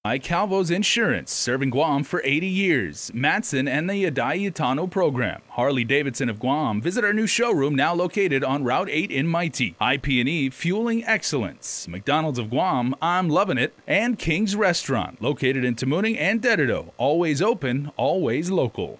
By Calvo's Insurance, serving Guam for 80 years. Matson and the Adayutano program. Harley Davidson of Guam. Visit our new showroom now located on Route 8 in Mighty. IP&E, fueling excellence. McDonald's of Guam, I'm loving it. And King's Restaurant, located in Tamuning and Dededo. Always open, always local.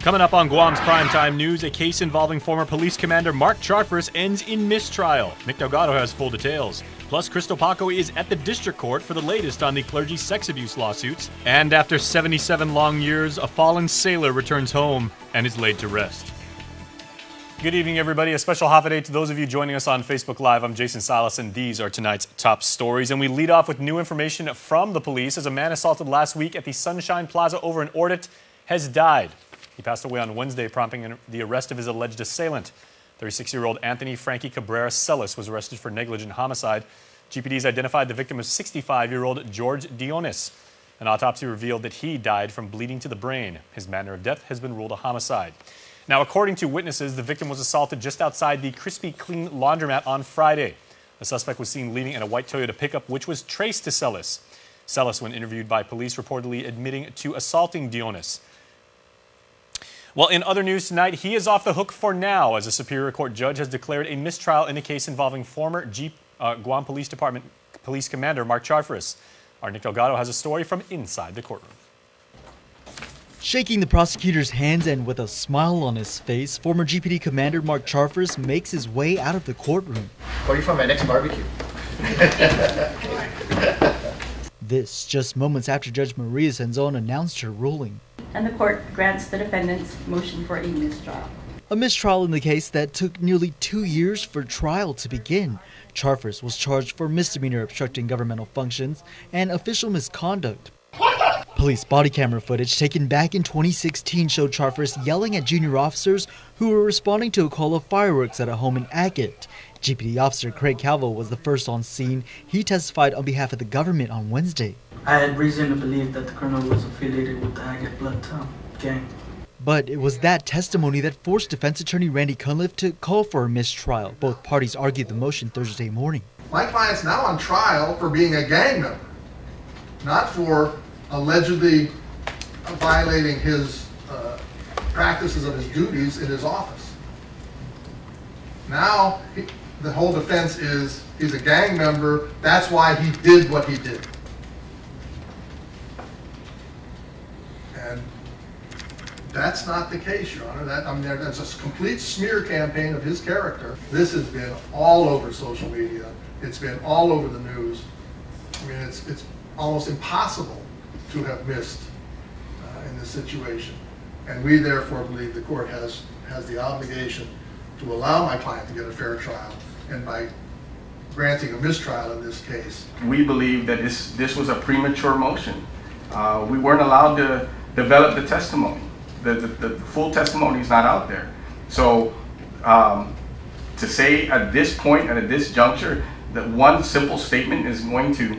Coming up on Guam's Primetime News, a case involving former police commander Mark Charfers ends in mistrial. Nick Delgado has full details. Plus, Crystal Paco is at the district court for the latest on the clergy sex abuse lawsuits. And after 77 long years, a fallen sailor returns home and is laid to rest. Good evening, everybody. A special holiday to those of you joining us on Facebook Live. I'm Jason Salas, and these are tonight's top stories. And we lead off with new information from the police as a man assaulted last week at the Sunshine Plaza over in Ordet has died. He passed away on Wednesday, prompting the arrest of his alleged assailant. 36-year-old Anthony Frankie Cabrera Celis was arrested for negligent homicide. GPDs identified the victim as 65-year-old George Dionis. An autopsy revealed that he died from bleeding to the brain. His manner of death has been ruled a homicide. Now, according to witnesses, the victim was assaulted just outside the Crispy Clean laundromat on Friday. The suspect was seen leaving in a white Toyota pickup, which was traced to Celis. Celis, when interviewed by police, reportedly admitting to assaulting Dionis. Well, in other news tonight, he is off the hook for now as a Superior Court judge has declared a mistrial in a case involving former Guam Police Department Police Commander Mark Charfers. Our Nick Delgado has a story from inside the courtroom. Shaking the prosecutor's hands and with a smile on his face, former GPD Commander Mark Charfers makes his way out of the courtroom. Where are you from? My next barbecue. This just moments after Judge Maria Senzon announced her ruling. And the court grants the defendant's motion for a mistrial. A mistrial in the case that took nearly 2 years for trial to begin. Charfers was charged for misdemeanor obstructing governmental functions and official misconduct. Police body camera footage taken back in 2016 showed Charfers yelling at junior officers who were responding to a call of fireworks at a home in Agate. GPD officer Craig Calvo was the first on scene. He testified on behalf of the government on Wednesday. I had reason to believe that the colonel was affiliated with the Agate Blood gang. But it was that testimony that forced defense attorney Randy Cunliffe to call for a mistrial. Both parties argued the motion Thursday morning. My client's now on trial for being a gang member, not for allegedly violating his practices of his duties in his office. Now, the whole defense is he's a gang member, that's why he did what he did. And that's not the case, Your Honor. That's a complete smear campaign of his character. This has been all over social media. It's been all over the news. I mean, it's almost impossible to have missed in this situation. And we therefore believe the court has the obligation to allow my client to get a fair trial. And by granting a mistrial in this case, we believe that this was a premature motion. We weren't allowed to develop the testimony. The full testimony is not out there. So to say at this point and at this juncture that one simple statement is going to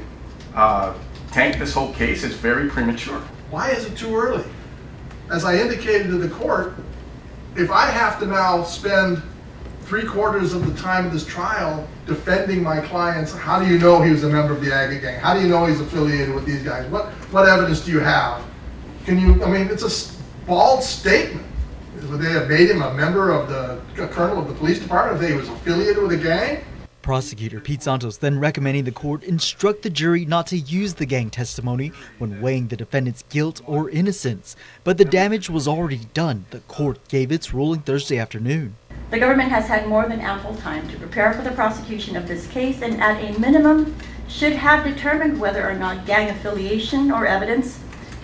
tank this whole case is very premature. Why is it too early? As I indicated to the court, if I have to now spend 3/4 of the time of this trial defending my clients, how do you know he was a member of the Agate gang? How do you know he's affiliated with these guys? What evidence do you have? I mean, it's a bald statement. Would they have made him a member of the colonel of the police department if he was affiliated with a gang? Prosecutor Pete Santos then recommending the court instruct the jury not to use the gang testimony when weighing the defendant's guilt or innocence. But the damage was already done. The court gave its ruling Thursday afternoon. The government has had more than ample time to prepare for the prosecution of this case and at a minimum should have determined whether or not gang affiliation or evidence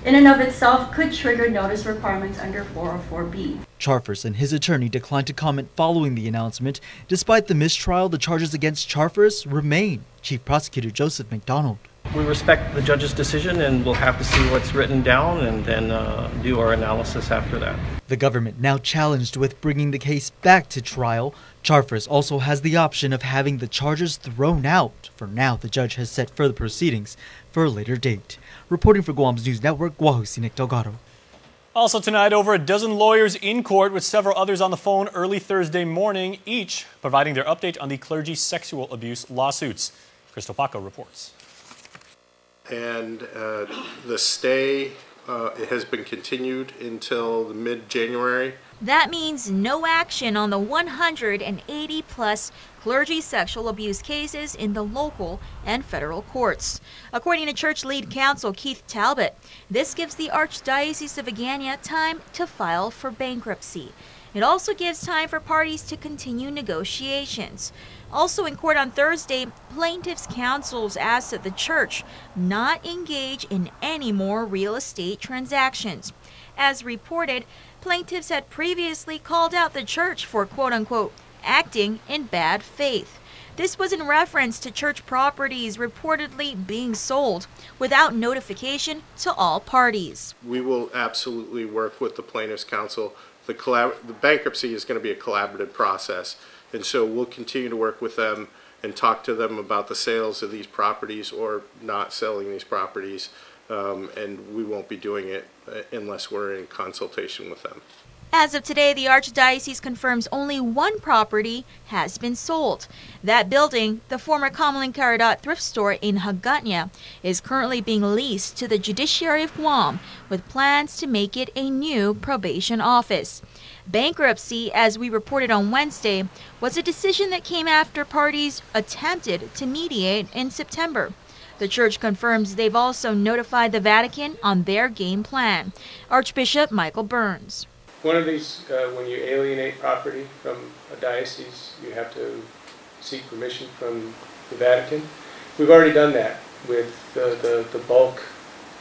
in and of itself could trigger notice requirements under 404B. Charfers and his attorney declined to comment following the announcement. Despite the mistrial, the charges against Charfers remain. Chief Prosecutor Joseph McDonald. We respect the judge's decision and we'll have to see what's written down and then do our analysis after that. The government now challenged with bringing the case back to trial. Charfers also has the option of having the charges thrown out. For now, the judge has set further proceedings for a later date. Reporting for Guam's News Network, Nick Delgado. Also tonight, over a dozen lawyers in court with several others on the phone early Thursday morning, each providing their update on the clergy sexual abuse lawsuits. Crystal Paco reports. And the stay has been continued until mid-January. That means no action on the 180-plus clergy sexual abuse cases in the local and federal courts. According to church lead counsel Keith Talbot, this gives the Archdiocese of Agana time to file for bankruptcy. It also gives time for parties to continue negotiations. Also in court on Thursday, plaintiffs' counsels asked that the church not engage in any more real estate transactions. As reported, plaintiffs had previously called out the church for quote-unquote acting in bad faith. This was in reference to church properties reportedly being sold without notification to all parties. We will absolutely work with the plaintiffs' counsel. The bankruptcy is going to be a collaborative process, and so we'll continue to work with them and talk to them about the sales of these properties or not selling these properties, and we won't be doing it unless we're in consultation with them. As of today, the Archdiocese confirms only one property has been sold. That building, the former Kamaling Karadot thrift store in Hagåtña, is currently being leased to the Judiciary of Guam with plans to make it a new probation office. Bankruptcy, as we reported on Wednesday, was a decision that came after parties attempted to mediate in September. The church confirms they've also notified the Vatican on their game plan. Archbishop Michael Burns. One of these, when you alienate property from a diocese, you have to seek permission from the Vatican. We've already done that with the bulk,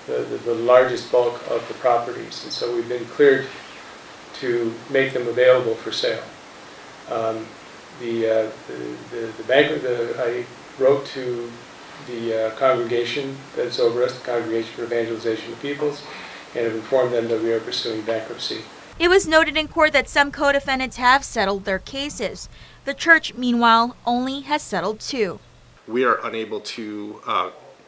the largest bulk of the properties, and so we've been cleared to make them available for sale. I wrote to the congregation that's over us, the Congregation for Evangelization of Peoples, and have informed them that we are pursuing bankruptcy. It was noted in court that some co-defendants have settled their cases. The church, meanwhile, only has settled 2. We are unable to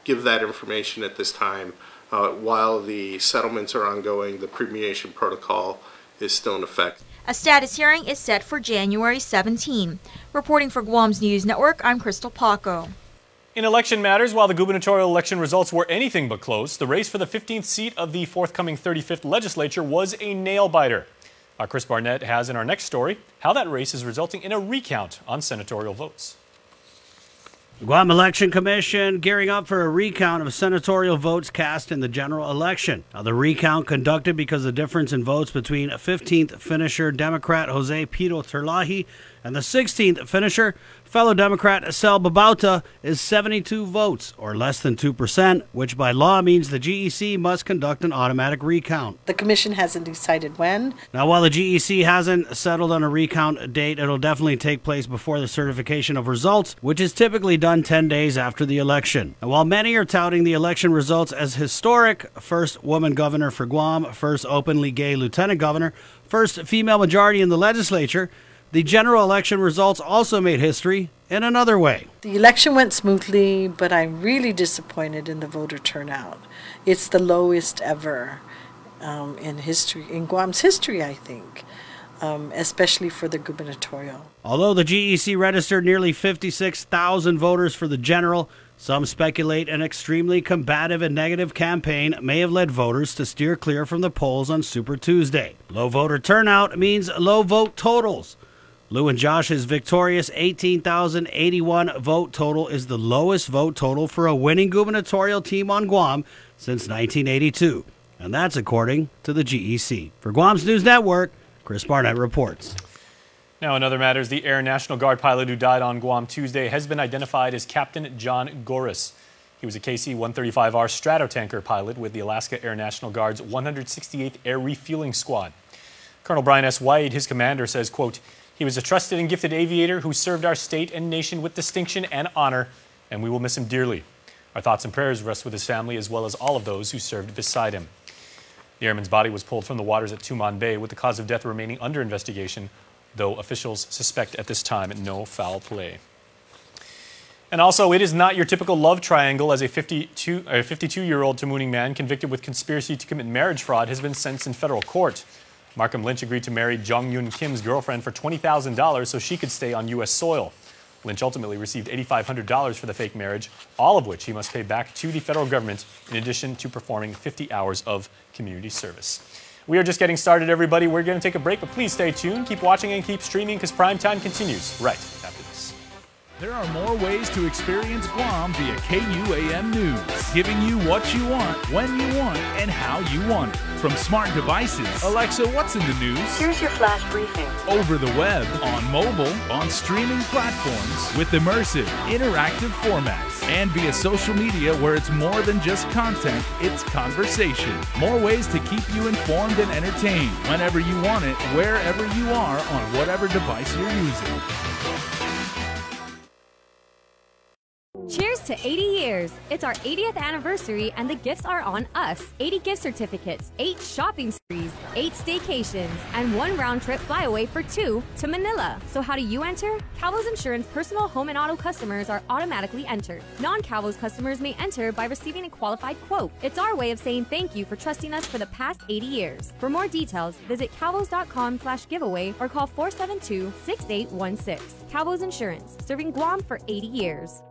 give that information at this time. While the settlements are ongoing, the pre-mediation protocol is still in effect. A status hearing is set for January 17. Reporting for Guam's News Network, I'm Crystal Paco. In election matters, while the gubernatorial election results were anything but close, the race for the 15th seat of the forthcoming 35th legislature was a nail-biter. Our Chris Barnett has in our next story how that race is resulting in a recount on senatorial votes. The Guam Election Commission gearing up for a recount of senatorial votes cast in the general election. Now, the recount conducted because the difference in votes between 15th finisher Democrat Jose Pito Terlahi and the 16th finisher, fellow Democrat Sel Babauta, is 72 votes, or less than 2%, which by law means the GEC must conduct an automatic recount. The commission hasn't decided when. Now, while the GEC hasn't settled on a recount date, it'll definitely take place before the certification of results, which is typically done 10 days after the election. And while many are touting the election results as historic, first woman governor for Guam, first openly gay lieutenant governor, first female majority in the legislature, the general election results also made history in another way. The election went smoothly, but I'm really disappointed in the voter turnout. It's the lowest ever in Guam's history, I think, especially for the gubernatorial. Although the GEC registered nearly 56,000 voters for the general, some speculate an extremely combative and negative campaign may have led voters to steer clear from the polls on Super Tuesday. Low voter turnout means low vote totals. Lou and Josh's victorious 18,081 vote total is the lowest vote total for a winning gubernatorial team on Guam since 1982. And that's according to the GEC. For Guam's News Network, Chris Barnett reports. Now, in other matters, the Air National Guard pilot who died on Guam Tuesday has been identified as Captain John Goris. He was a KC-135R Stratotanker pilot with the Alaska Air National Guard's 168th Air Refueling Squad. Colonel Brian S. White, his commander, says, quote, "He was a trusted and gifted aviator who served our state and nation with distinction and honor, and we will miss him dearly. Our thoughts and prayers rest with his family as well as all of those who served beside him." The airman's body was pulled from the waters at Tumon Bay with the cause of death remaining under investigation, though officials suspect at this time no foul play. And also, it is not your typical love triangle, as a 52-year-old Tamuning man convicted with conspiracy to commit marriage fraud has been sentenced in federal court. Markham Lynch agreed to marry Jong Yun Kim's girlfriend for $20,000 so she could stay on U.S. soil. Lynch ultimately received $8,500 for the fake marriage, all of which he must pay back to the federal government, in addition to performing 50 hours of community service. We are just getting started, everybody. We're going to take a break, but please stay tuned. Keep watching and keep streaming, because Primetime continues right after this. There are more ways to experience Guam via KUAM News, giving you what you want, when you want, and how you want it. From smart devices, Alexa, what's in the news? Here's your flash briefing. Over the web, on mobile, on streaming platforms, with immersive, interactive formats, and via social media where it's more than just content, it's conversation. More ways to keep you informed and entertained whenever you want it, wherever you are, on whatever device you're using. Cheers to 80 years! It's our 80th anniversary and the gifts are on us. 80 gift certificates, 8 shopping sprees, 8 staycations, and 1 round-trip flyaway for 2 to Manila. So how do you enter? Calvo's Insurance personal home and auto customers are automatically entered. Non-Calvo's customers may enter by receiving a qualified quote. It's our way of saying thank you for trusting us for the past 80 years. For more details, visit calvos.com/giveaway or call 472-6816. Calvo's Insurance, serving Guam for 80 years.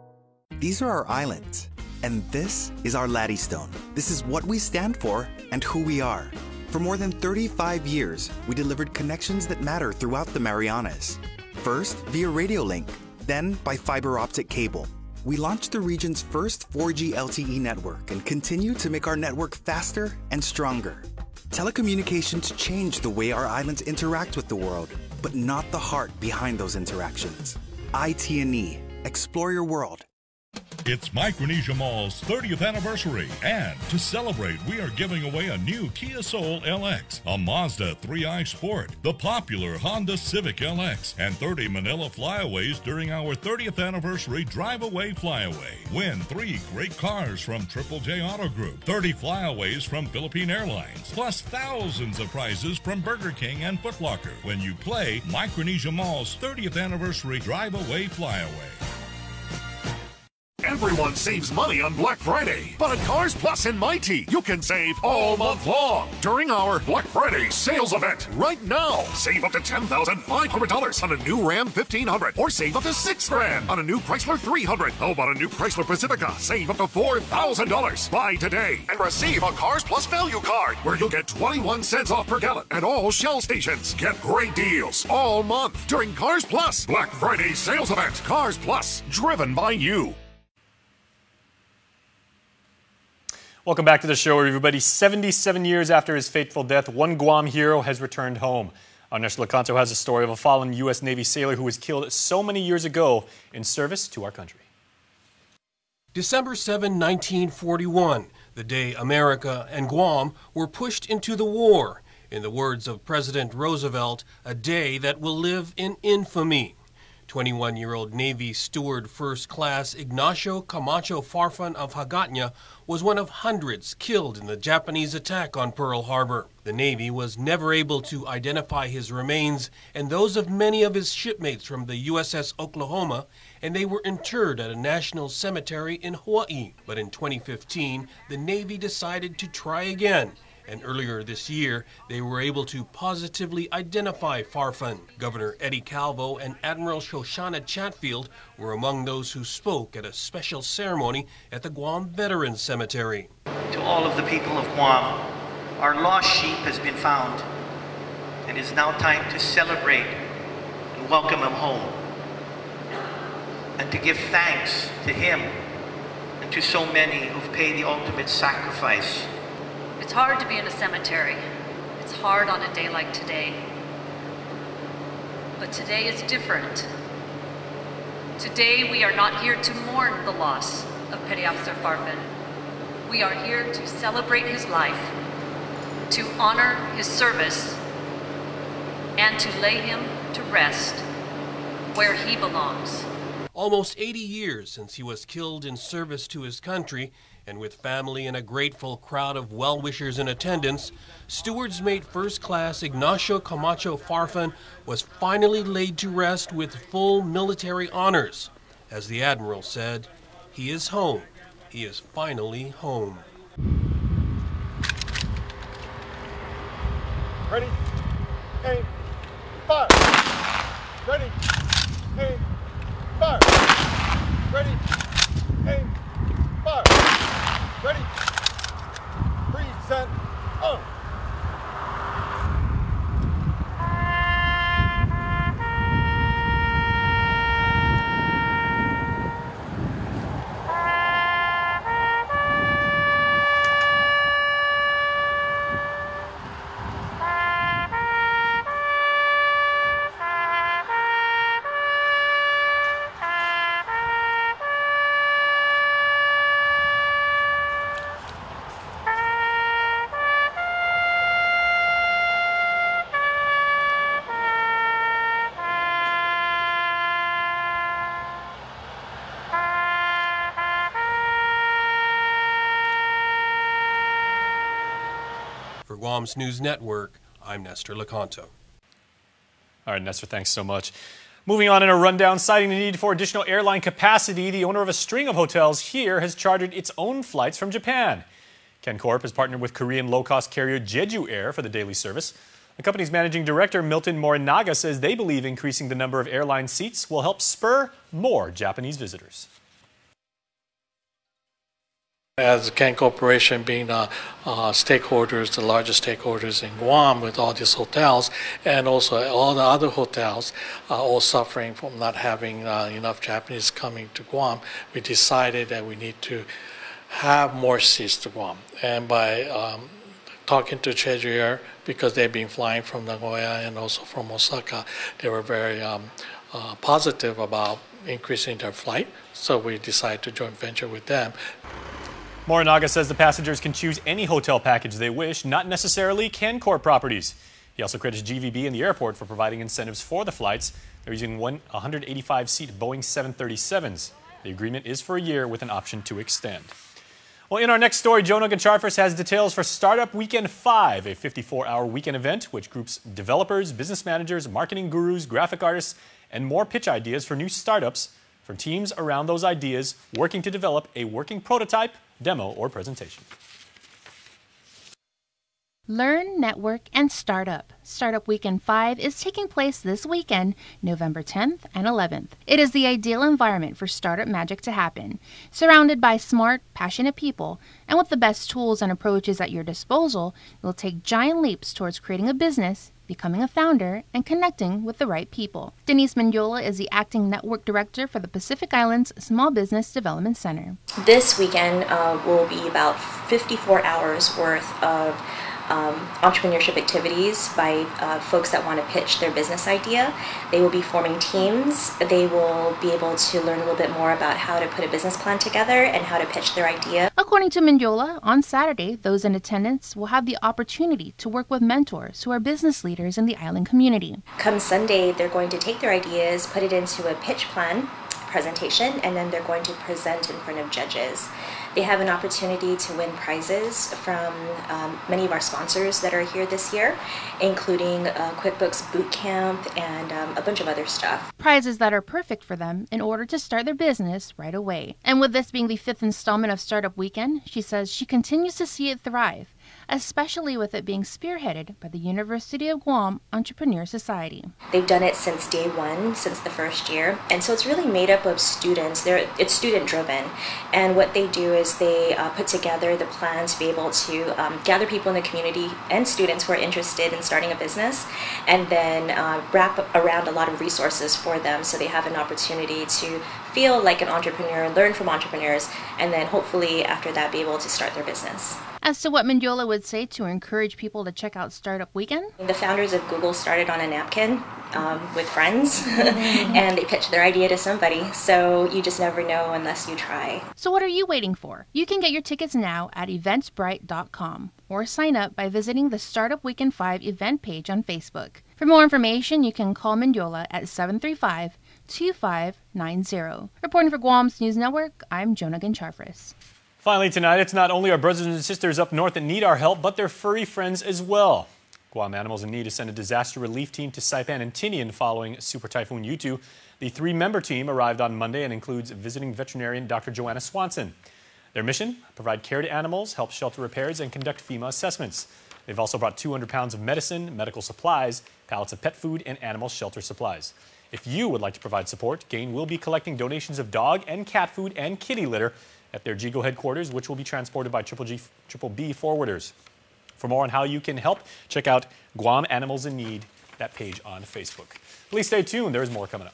These are our islands, and this is our Laddystone. This is what we stand for and who we are. For more than 35 years, we delivered connections that matter throughout the Marianas. First, via radio link, then by fiber optic cable. We launched the region's first 4G LTE network and continue to make our network faster and stronger. Telecommunications changed the way our islands interact with the world, but not the heart behind those interactions. IT&E. Explore your world. It's Micronesia Mall's 30th anniversary, and to celebrate, we are giving away a new Kia Soul LX, a Mazda 3i Sport, the popular Honda Civic LX, and 30 Manila Flyaways during our 30th anniversary Drive-Away Flyaway. Win 3 great cars from Triple J Auto Group, 30 Flyaways from Philippine Airlines, plus thousands of prizes from Burger King and Foot Locker when you play Micronesia Mall's 30th anniversary Drive-Away Flyaway. Everyone saves money on Black Friday, but at Cars Plus in Mighty, you can save all month long during our Black Friday sales event. Right now, save up to $10,500 on a new Ram 1500, or save up to $6,000 on a new Chrysler 300. How about a new Chrysler Pacifica? Save up to $4,000. Buy today and receive a Cars Plus value card, where you'll get 21 cents off per gallon at all Shell stations. Get great deals all month during Cars Plus Black Friday sales event. Cars Plus, driven by you. Welcome back to the show, everybody. 77 years after his fateful death, one Guam hero has returned home. Our Ernesto Lacanto has a story of a fallen U.S. Navy sailor who was killed so many years ago in service to our country. December 7, 1941, the day America and Guam were pushed into the war. In the words of President Roosevelt, a day that will live in infamy. 21-year-old Navy Steward First Class Ignacio Camacho Farfan of Hagatna was one of hundreds killed in the Japanese attack on Pearl Harbor. The Navy was never able to identify his remains and those of many of his shipmates from the USS Oklahoma, and they were interred at a national cemetery in Hawaii. But in 2015, the Navy decided to try again. And earlier this year, they were able to positively identify Farfan. Governor Eddie Calvo and Admiral Shoshana Chatfield were among those who spoke at a special ceremony at the Guam Veterans Cemetery. To all of the people of Guam, our lost sheep has been found, and it's now time to celebrate and welcome him home, and to give thanks to him and to so many who've paid the ultimate sacrifice. It's hard to be in a cemetery. It's hard on a day like today. But today is different. Today we are not here to mourn the loss of Petty Officer Farfan. We are here to celebrate his life, to honor his service, and to lay him to rest where he belongs. Almost 80 years since he was killed in service to his country, and with family and a grateful crowd of well-wishers in attendance, Steward's Mate First Class Ignacio Camacho Farfan was finally laid to rest with full military honors. As the Admiral said, he is home. He is finally home. Ready, aim, fire. Ready, aim, fire. Ready, aim, fire. Ready, present, on. For Guam's News Network, I'm Nestor Lecanto. All right, Nestor, thanks so much. Moving on in a rundown, citing the need for additional airline capacity, the owner of a string of hotels here has chartered its own flights from Japan. Corp has partnered with Korean low-cost carrier Jeju Air for the daily service. The company's managing director, Milton Morinaga, says they believe increasing the number of airline seats will help spur more Japanese visitors. As Ken Corporation being stakeholders, the largest stakeholders in Guam with all these hotels, and also all the other hotels all suffering from not having enough Japanese coming to Guam, we decided that we need to have more seats to Guam. And by talking to Jeju Air, because they've been flying from Nagoya and also from Osaka, they were very positive about increasing their flight. So we decided to joint venture with them. Morinaga says the passengers can choose any hotel package they wish, not necessarily Corp properties. He also credits GVB and the airport for providing incentives for the flights. They're using 185-seat Boeing 737s. The agreement is for a year with an option to extend. Well, in our next story, Jonah Goncharfis has details for Startup Weekend 5, a 54-hour weekend event which groups developers, business managers, marketing gurus, graphic artists, and more pitch ideas for new startups from teams around those ideas working to develop a working prototype, demo, or presentation. Learn, network, and startup. Startup Weekend 5 is taking place this weekend, November 10th and 11th. It is the ideal environment for startup magic to happen. Surrounded by smart, passionate people, and with the best tools and approaches at your disposal, you'll take giant leaps towards creating a business, becoming a founder, and connecting with the right people. Denise Mendiola is the acting network director for the Pacific Islands Small Business Development Center. This weekend will be about 54 hours worth of entrepreneurship activities by folks that want to pitch their business idea. They will be forming teams. They will be able to learn a little bit more about how to put a business plan together and how to pitch their idea. According to Mendiola, on Saturday, those in attendance will have the opportunity to work with mentors who are business leaders in the island community. Come Sunday, they're going to take their ideas, put it into a pitch plan presentation, and then they're going to present in front of judges. They have an opportunity to win prizes from many of our sponsors that are here this year, including QuickBooks Bootcamp and a bunch of other stuff. Prizes that are perfect for them in order to start their business right away. And with this being the 5th installment of Startup Weekend, she says she continues to see it thrive, especially with it being spearheaded by the University of Guam Entrepreneur Society. They've done it since day one, since the first year, and so it's really made up of students. It's student-driven, and what they do is they put together the plan to be able to gather people in the community and students who are interested in starting a business, and then wrap around a lot of resources for them so they have an opportunity to feel like an entrepreneur, learn from entrepreneurs, and then hopefully after that be able to start their business. As to what Mendiola would say to encourage people to check out Startup Weekend? The founders of Google started on a napkin with friends, and they pitched their idea to somebody, so you just never know unless you try. So what are you waiting for? You can get your tickets now at eventsbright.com or sign up by visiting the Startup Weekend 5 event page on Facebook. For more information, you can call Mendiola at 735-2590. Reporting for Guam's News Network, I'm Jonah Goncharfis. Finally tonight, it's not only our brothers and sisters up north that need our help, but their furry friends as well. Guam Animals in Need has sent a disaster relief team to Saipan and Tinian following Super Typhoon Yutu. The 3-member team arrived on Monday and includes visiting veterinarian Dr. Joanna Swanson. Their mission? Provide care to animals, help shelter repairs, and conduct FEMA assessments. They've also brought 200 pounds of medicine, medical supplies, pallets of pet food, and animal shelter supplies. If you would like to provide support, GAIN will be collecting donations of dog and cat food and kitty litter at their GIGO headquarters, which will be transported by Triple B forwarders. For more on how you can help, check out Guam Animals in Need, that page on Facebook. Please stay tuned. There is more coming up.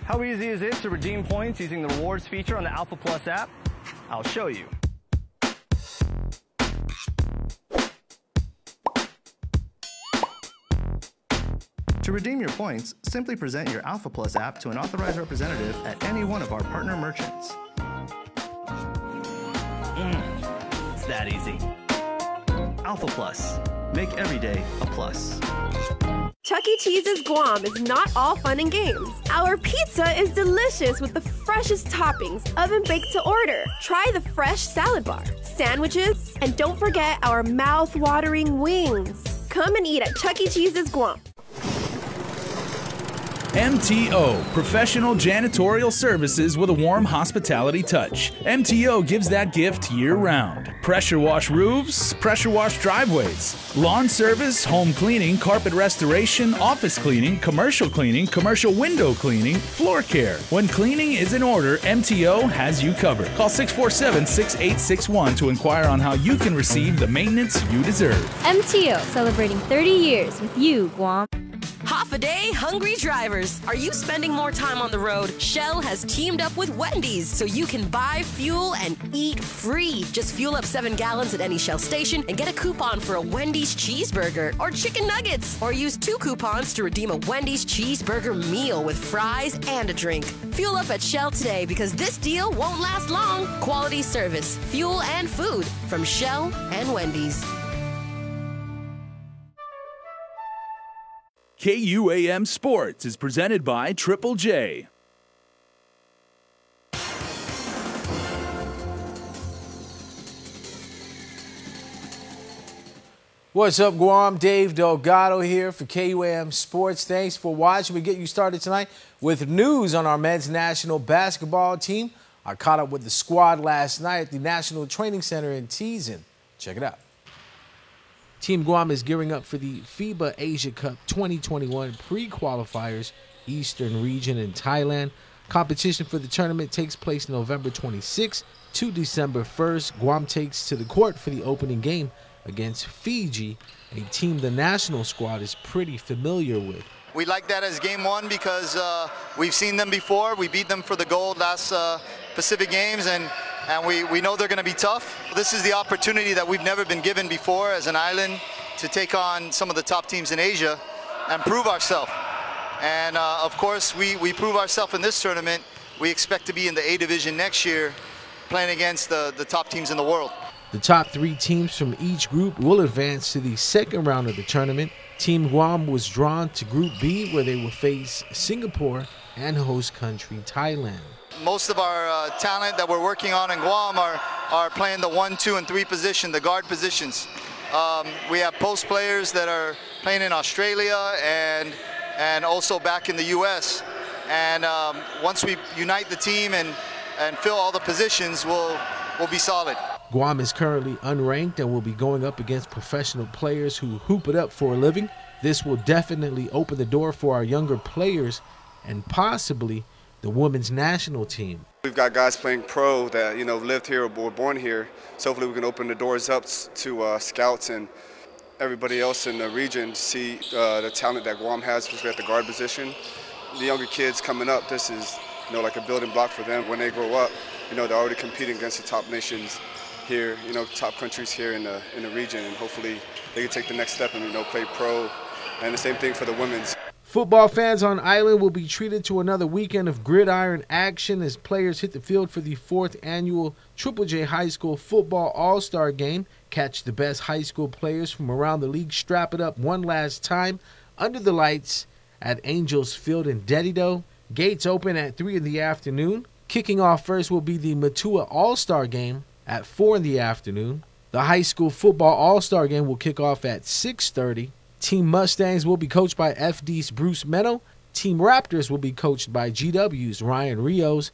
How easy is it to redeem points using the rewards feature on the Alpha Plus app? I'll show you. To redeem your points, simply present your Alpha Plus app to an authorized representative at any one of our partner merchants. It's that easy. Alpha Plus. Make every day a plus. Chuck E. Cheese's Guam is not all fun and games. Our pizza is delicious with the freshest toppings, oven-baked to order. Try the fresh salad bar, sandwiches, and don't forget our mouth-watering wings. Come and eat at Chuck E. Cheese's Guam. MTO, professional janitorial services with a warm hospitality touch. MTO gives that gift year-round. Pressure wash roofs, pressure wash driveways, lawn service, home cleaning, carpet restoration, office cleaning, commercial window cleaning, floor care. When cleaning is in order, MTO has you covered. Call 647-6861 to inquire on how you can receive the maintenance you deserve. MTO, celebrating 30 years with you, Guam. Half a day, hungry drivers. Are you spending more time on the road? Shell has teamed up with Wendy's so you can buy fuel and eat free. Just fuel up 7 gallons at any Shell station and get a coupon for a Wendy's cheeseburger or chicken nuggets. Or use 2 coupons to redeem a Wendy's cheeseburger meal with fries and a drink. Fuel up at Shell today because this deal won't last long. Quality service, fuel and food from Shell and Wendy's. KUAM Sports is presented by Triple J. What's up, Guam? Dave Delgado here for KUAM Sports. Thanks for watching. We get you started tonight with news on our men's national basketball team. I caught up with the squad last night at the National Training Center in Teeson. Check it out. Team Guam is gearing up for the FIBA Asia Cup 2021 pre-qualifiers, Eastern Region in Thailand. Competition for the tournament takes place November 26th to December 1st. Guam takes to the court for the opening game against Fiji, a team the national squad is pretty familiar with. We like that as game one because we've seen them before. We beat them for the gold last Pacific Games, and we know they're going to be tough. This is the opportunity that we've never been given before as an island to take on some of the top teams in Asia and prove ourselves. And of course, we prove ourselves in this tournament. We expect to be in the A division next year, playing against the top teams in the world. The top 3 teams from each group will advance to the second round of the tournament. Team Guam was drawn to Group B, where they will face Singapore and host country Thailand. Most of our talent that we're working on in Guam are playing the 1, 2, and 3 position, the guard positions. We have post players that are playing in Australia and also back in the U.S. And once we unite the team and fill all the positions, we'll be solid. Guam is currently unranked and will be going up against professional players who hoop it up for a living. This will definitely open the door for our younger players and possibly the women's national team. We've got guys playing pro that lived here or were born here, so hopefully we can open the doors up to scouts and everybody else in the region to see the talent that Guam has, especially at the guard position. The younger kids coming up, this is like a building block for them when they grow up. They're already competing against the top nations here, top countries here in the region, and hopefully they can take the next step and play pro. And the same thing for the women's. Football fans on island will be treated to another weekend of gridiron action as players hit the field for the 4th annual Triple J High School Football All-Star Game. Catch the best high school players from around the league strap it up one last time under the lights at Angels Field in Dedido. Gates open at 3 in the afternoon. Kicking off first will be the Matua All-Star Game at 4 in the afternoon. The High School Football All-Star Game will kick off at 6:30. Team Mustangs will be coached by FD's Bruce Meno. Team Raptors will be coached by GW's Ryan Rios.